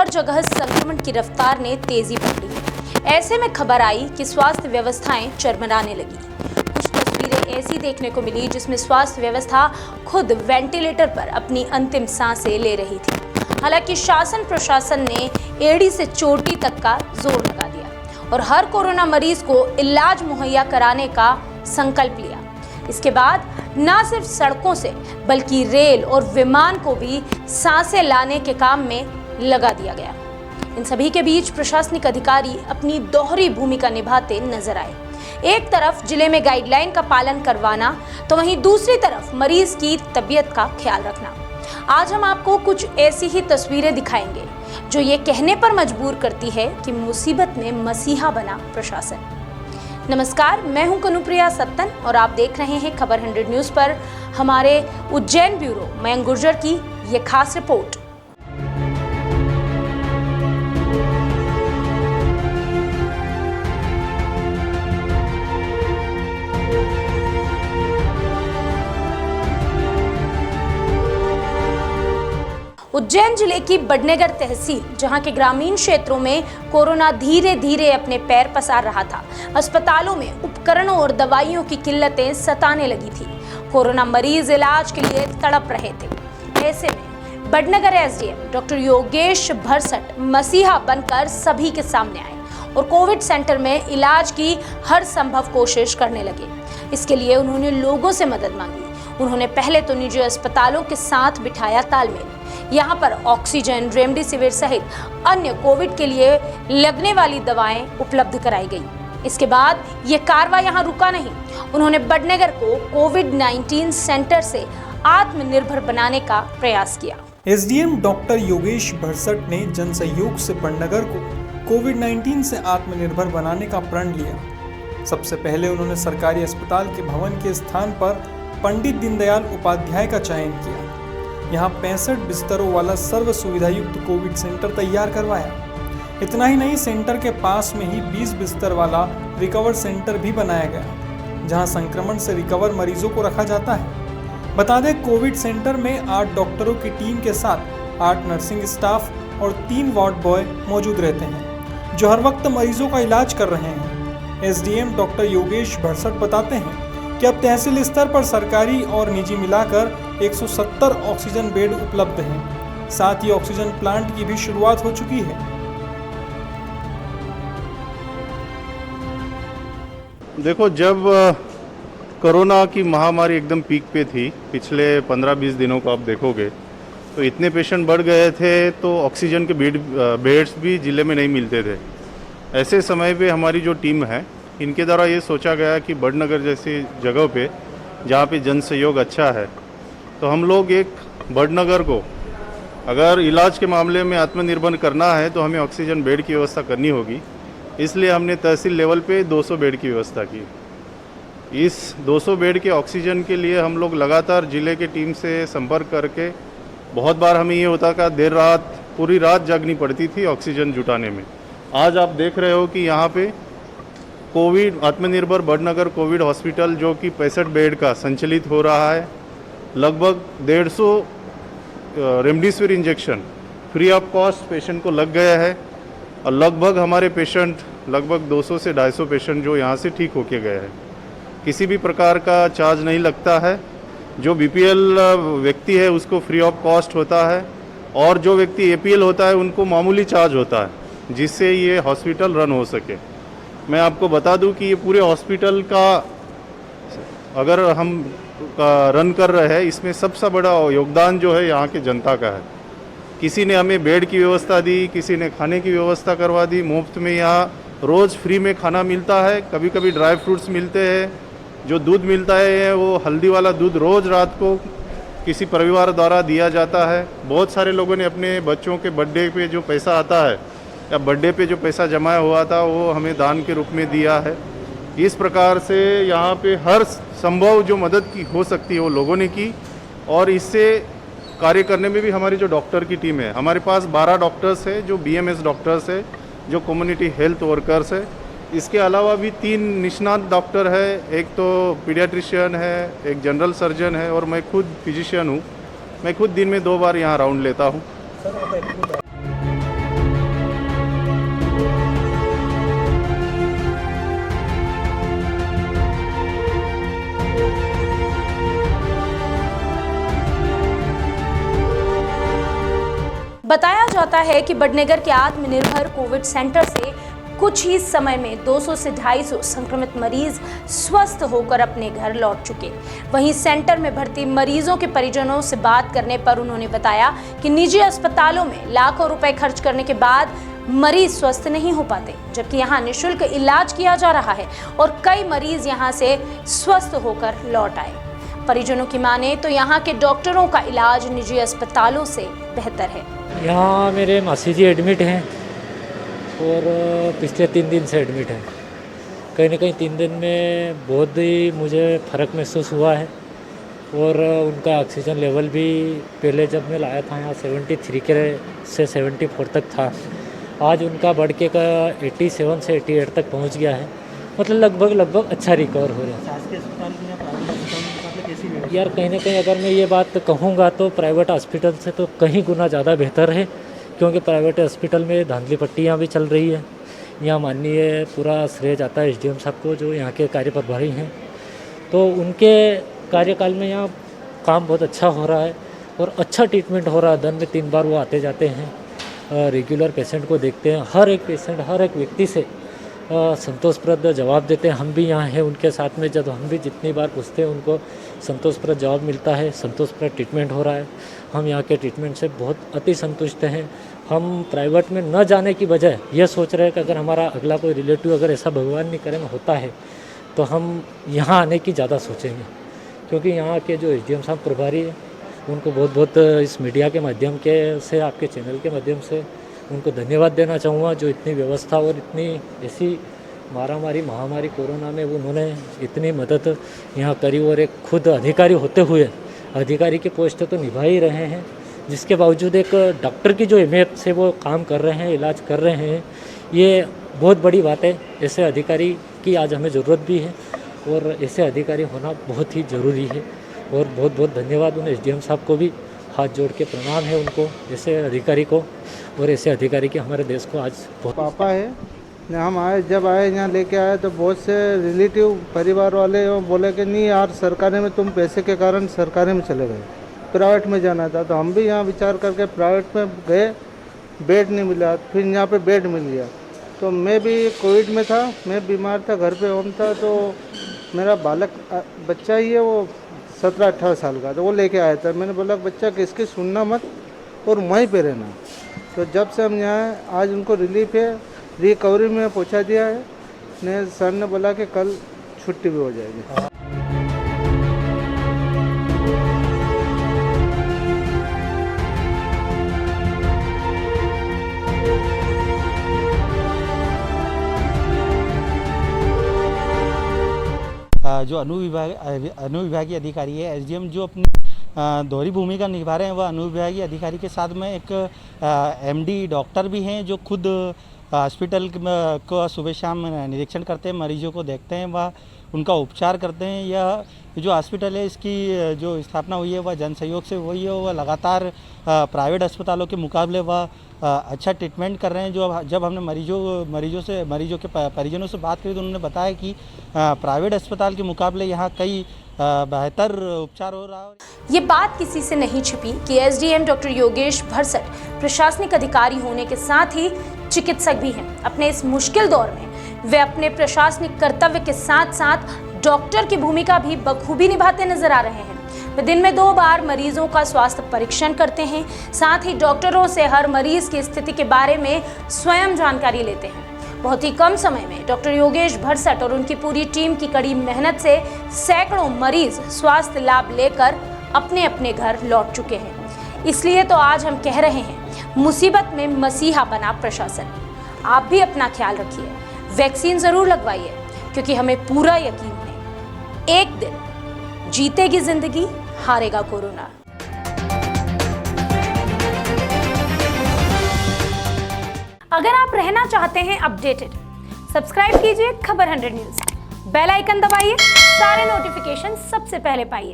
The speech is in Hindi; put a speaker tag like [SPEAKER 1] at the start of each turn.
[SPEAKER 1] हर जगह संक्रमण की रफ्तार ने तेजी पकड़ी। ऐसे में खबर आई कि स्वास्थ्य व्यवस्थाएं चरमराने लगी। कुछ तस्वीरें ऐसी देखने को मिली जिसमें स्वास्थ्य व्यवस्था खुद वेंटिलेटर पर अपनी अंतिम सांसें ले रही थी। हालांकि शासन प्रशासन ने एड़ी से चोटी तक का जोर लगा दिया और हर कोरोना मरीज को इलाज मुहैया कराने का संकल्प लिया। इसके बाद न सिर्फ सड़कों से बल्कि रेल और विमान को भी सांसें लाने के काम में लगा दिया गया। इन सभी के बीच प्रशासनिक अधिकारी अपनी दोहरी भूमिका निभाते नजर आए। एक तरफ जिले में गाइडलाइन का पालन करवाना तो वहीं दूसरी तरफ मरीज की तबीयत का ख्याल रखना। आज हम आपको कुछ ऐसी ही तस्वीरें दिखाएंगे जो ये कहने पर मजबूर करती है कि मुसीबत में मसीहा बना प्रशासन। नमस्कार, मैं हूं कनुप्रिया सत्तन और आप देख रहे हैं खबर 100 न्यूज पर हमारे उज्जैन ब्यूरो मयंक गुर्जर की ये खास रिपोर्ट। उज्जैन जिले की बड़नेगर तहसील, जहां के ग्रामीण क्षेत्रों में कोरोना धीरे धीरे अपने पैर पसार रहा था। अस्पतालों में उपकरणों और दवाइयों की किल्लतें सताने लगी थी। कोरोना मरीज इलाज के लिए तड़प रहे थे। ऐसे में बड़नेगर एसडीएम डॉक्टर योगेश भरसट मसीहा बनकर सभी के सामने आए और कोविड सेंटर में इलाज की हर संभव कोशिश करने लगे। इसके लिए उन्होंने लोगों से मदद मांगी। उन्होंने पहले तो निजी अस्पतालों के साथ बिठाया तालमेल। यहाँ पर ऑक्सीजन, रेमडेसिविर सहित अन्य कोविड के लिए लगने वाली दवाएं उपलब्ध कराई गई। इसके बाद ये कारवा यहाँ रुका नहीं। उन्होंने बड़नेगर को कोविड-19 सेंटर से आत्मनिर्भर बनाने का प्रयास किया।
[SPEAKER 2] एसडीएम डॉक्टर योगेश भरसट ने जन सहयोग से बड़नेगर को कोविड-19 से आत्मनिर्भर बनाने का प्रण लिया। सबसे पहले उन्होंने सरकारी अस्पताल के भवन के स्थान पर पंडित दीनदयाल उपाध्याय का चयन किया। यहाँ 65 बिस्तरों वाला सर्व सुविधा युक्त कोविड सेंटर तैयार करवाया। इतना ही नहीं, सेंटर के पास में ही 20 बिस्तर वाला रिकवर सेंटर भी बनाया गया, जहाँ संक्रमण से रिकवर मरीजों को रखा जाता है। बता दें, कोविड सेंटर में 8 डॉक्टरों की टीम के साथ 8 नर्सिंग स्टाफ और 3 वार्ड बॉय मौजूद रहते हैं, जो हर वक्त मरीजों का इलाज कर रहे हैं। एसडीएम डॉक्टर योगेश भरसट बताते हैं कि अब तहसील स्तर पर सरकारी और निजी मिलाकर 170 ऑक्सीजन बेड उपलब्ध हैं। साथ ही ऑक्सीजन प्लांट की भी शुरुआत हो चुकी है।
[SPEAKER 3] देखो, जब कोरोना की महामारी एकदम पीक पे थी, पिछले 15-20 दिनों को आप देखोगे तो इतने पेशेंट बढ़ गए थे तो ऑक्सीजन के बेड्स भी ज़िले में नहीं मिलते थे। ऐसे समय पे हमारी जो टीम है, इनके द्वारा ये सोचा गया कि बड़नेगर जैसी जगह पे जहाँ पे जन सहयोग अच्छा है, तो हम लोग एक बड़नेगर को अगर इलाज के मामले में आत्मनिर्भर करना है तो हमें ऑक्सीजन बेड की व्यवस्था करनी होगी। इसलिए हमने तहसील लेवल पे 200 बेड की व्यवस्था की। इस 200 बेड के ऑक्सीजन के लिए हम लोग लगातार ज़िले की टीम से संपर्क करके, बहुत बार हमें ये होता कि देर रात पूरी रात जागनी पड़ती थी ऑक्सीजन जुटाने में। आज आप देख रहे हो कि यहाँ पे कोविड आत्मनिर्भर बड़नेगर कोविड हॉस्पिटल जो कि 65 बेड का संचालित हो रहा है। लगभग 150 remdesivir injection free of cost patient को लग गया है और लगभग हमारे पेशेंट लगभग 200 से 250 पेशेंट जो यहाँ से ठीक होके गए हैं। किसी भी प्रकार का चार्ज नहीं लगता है। जो बीपीएल व्यक्ति है उसको फ्री ऑफ कॉस्ट होता है और जो व्यक्ति एपीएल होता है उनको मामूली चार्ज होता है, जिससे ये हॉस्पिटल रन हो सके। मैं आपको बता दूं कि ये पूरे हॉस्पिटल का अगर हम रन कर रहे हैं, इसमें सबसे बड़ा योगदान जो है यहाँ के जनता का है। किसी ने हमें बेड की व्यवस्था दी, किसी ने खाने की व्यवस्था करवा दी। मुफ्त में यहाँ रोज़ फ्री में खाना मिलता है। कभी कभी ड्राई फ्रूट्स मिलते हैं। जो दूध मिलता है वो हल्दी वाला दूध रोज़ रात को किसी परिवार द्वारा दिया जाता है। बहुत सारे लोगों ने अपने बच्चों के बर्थडे पे जो पैसा आता है या बर्थडे पे जो पैसा जमा हुआ था वो हमें दान के रूप में दिया है। इस प्रकार से यहाँ पे हर संभव जो मदद की हो सकती है वो लोगों ने की और इससे कार्य करने में भी हमारी जो डॉक्टर की टीम है, हमारे पास 12 डॉक्टर्स है जो बीएमएस डॉक्टर्स है, जो कम्युनिटी हेल्थ वर्कर्स है। इसके अलावा भी 3 निष्णात डॉक्टर है, एक तो पीडियाट्रिशियन है, एक जनरल सर्जन है और मैं खुद फिजिशियन हूँ। मैं खुद दिन में 2 बार यहाँ राउंड लेता हूँ।
[SPEAKER 1] बताया जाता है कि बड़नगर के आत्मनिर्भर कोविड सेंटर से कुछ ही समय में 200 से 250 संक्रमित मरीज स्वस्थ होकर अपने घर लौट चुके। वहीं सेंटर में भर्ती मरीजों के परिजनों से बात करने पर उन्होंने बताया कि निजी अस्पतालों में लाखों रुपए खर्च करने के बाद मरीज स्वस्थ नहीं हो पाते, जबकि यहाँ निःशुल्क इलाज किया जा रहा है और कई मरीज यहाँ से स्वस्थ होकर लौट आए। परिजनों की माने तो यहाँ के डॉक्टरों का इलाज निजी अस्पतालों से बेहतर है।
[SPEAKER 4] यहाँ मेरे मासी जी एडमिट हैं और पिछले 3 दिन से एडमिट हैं। कहीं ना कहीं 3 दिन में बहुत ही मुझे फ़र्क महसूस हुआ है और उनका ऑक्सीजन लेवल भी पहले जब मैं लाया था यहाँ 73 के से 74 तक था, आज उनका बढ़ के का 87 से 88 तक पहुँच गया है। मतलब लगभग अच्छा रिकवर हो रहा है। यार कहीं ना कहीं अगर मैं ये बात कहूँगा तो प्राइवेट हॉस्पिटल से तो कहीं गुना ज़्यादा बेहतर है, क्योंकि प्राइवेट हॉस्पिटल में धांधली पट्टियाँ भी चल रही है। यहाँ माननीय पूरा श्रेय जाता है SDM साहब को, जो यहाँ के कार्य प्रभारी हैं। तो उनके कार्यकाल में यहाँ काम बहुत अच्छा हो रहा है और अच्छा ट्रीटमेंट हो रहा है। दिन में 3 बार वो आते जाते हैं, रेगुलर पेशेंट को देखते हैं। हर एक पेशेंट, हर एक व्यक्ति से संतोषप्रद जवाब देते हैं। हम भी यहाँ हैं उनके साथ में, जब हम भी जितनी बार पूछते हैं उनको संतोषप्रद जवाब मिलता है, संतोषप्रद ट्रीटमेंट हो रहा है। हम यहाँ के ट्रीटमेंट से बहुत अति संतुष्ट हैं। हम प्राइवेट में न जाने की बजाय यह सोच रहे हैं कि अगर हमारा अगला कोई रिलेटिव अगर ऐसा भगवान नहीं करे होता है तो हम यहाँ आने की ज़्यादा सोचेंगे, क्योंकि यहाँ के जो SDM साहब प्रभारी है उनको बहुत बहुत इस मीडिया के माध्यम के से, आपके चैनल के माध्यम से उनको धन्यवाद देना चाहूँगा, जो इतनी व्यवस्था और इतनी ऐसी महामारी कोरोना में उन्होंने इतनी मदद यहाँ करी और एक खुद अधिकारी होते हुए अधिकारी की पोस्ट तो निभा ही रहे हैं, जिसके बावजूद एक डॉक्टर की जो अहमियत से वो काम कर रहे हैं, इलाज कर रहे हैं, ये बहुत बड़ी बात है। ऐसे अधिकारी की आज हमें ज़रूरत भी है और ऐसे अधिकारी होना बहुत ही ज़रूरी है। और बहुत बहुत धन्यवाद उन SDM साहब को भी, हाथ जोड़ के प्रणाम है उनको, ऐसे अधिकारी को, और ऐसे अधिकारी के हमारे देश को आज बहुत
[SPEAKER 5] पापा है। हम जब आए यहाँ लेके आए तो बहुत से रिलेटिव परिवार वाले बोले कि नहीं यार सरकारी में तुम पैसे के कारण सरकारी में चले गए, प्राइवेट में जाना था। तो हम भी यहाँ विचार करके प्राइवेट में गए, बेड नहीं मिला, फिर यहाँ पे बेड मिल गया। तो मैं भी कोविड में था, मैं बीमार था, घर पे होम था। तो मेरा बच्चा ही है, वो 17-18 साल का, तो वो लेके आया था। मैंने बोला बच्चा किसकी सुनना मत और वहीं पे रहना। तो जब से हम यहाँ आज उनको रिलीफ है, रिकवरी में पहुँचा दिया है ने। सर ने बोला कि कल छुट्टी भी हो जाएगी।
[SPEAKER 6] जो अनुविभागीय अधिकारी है SDM, जो अपनी दोहरी भूमिका निभा रहे हैं, वह अनुविभागीय अधिकारी के साथ में एक MD डॉक्टर भी हैं, जो खुद हॉस्पिटल को सुबह शाम निरीक्षण करते हैं, मरीजों को देखते हैं, वह उनका उपचार करते हैं। यह जो हॉस्पिटल है, इसकी जो स्थापना हुई है वह जन सहयोग से हुई है। वह लगातार प्राइवेट अस्पतालों के मुकाबले वह अच्छा ट्रीटमेंट कर रहे हैं। जब हमने मरीजों के परिजनों से बात करी तो उन्होंने बताया कि प्राइवेट अस्पताल के मुकाबले यहाँ कई बेहतर उपचार हो रहा है।
[SPEAKER 1] ये बात किसी से नहीं छिपी कि SDM डॉक्टर योगेश भरसट प्रशासनिक अधिकारी होने के साथ ही चिकित्सक भी हैं। अपने इस मुश्किल दौर में वे अपने प्रशासनिक कर्तव्य के साथ साथ डॉक्टर की भूमिका भी बखूबी निभाते नजर आ रहे हैं। वे दिन में 2 बार मरीजों का स्वास्थ्य परीक्षण करते हैं, साथ ही डॉक्टरों से हर मरीज की स्थिति के बारे में स्वयं जानकारी लेते हैं। बहुत ही कम समय में डॉक्टर योगेश भरसट और उनकी पूरी टीम की कड़ी मेहनत से सैकड़ों मरीज स्वास्थ्य लाभ लेकर अपने अपने घर लौट चुके हैं। इसलिए तो आज हम कह रहे हैं, मुसीबत में मसीहा बना प्रशासन। आप भी अपना ख्याल रखिए, वैक्सीन जरूर लगवाइए, क्योंकि हमें पूरा यकीन है एक दिन जीतेगी जिंदगी, हारेगा कोरोना। अगर आप रहना चाहते हैं अपडेटेड, सब्सक्राइब कीजिए खबर 100 न्यूज, बेल आइकन दबाइए, सारे नोटिफिकेशन सबसे पहले पाइए।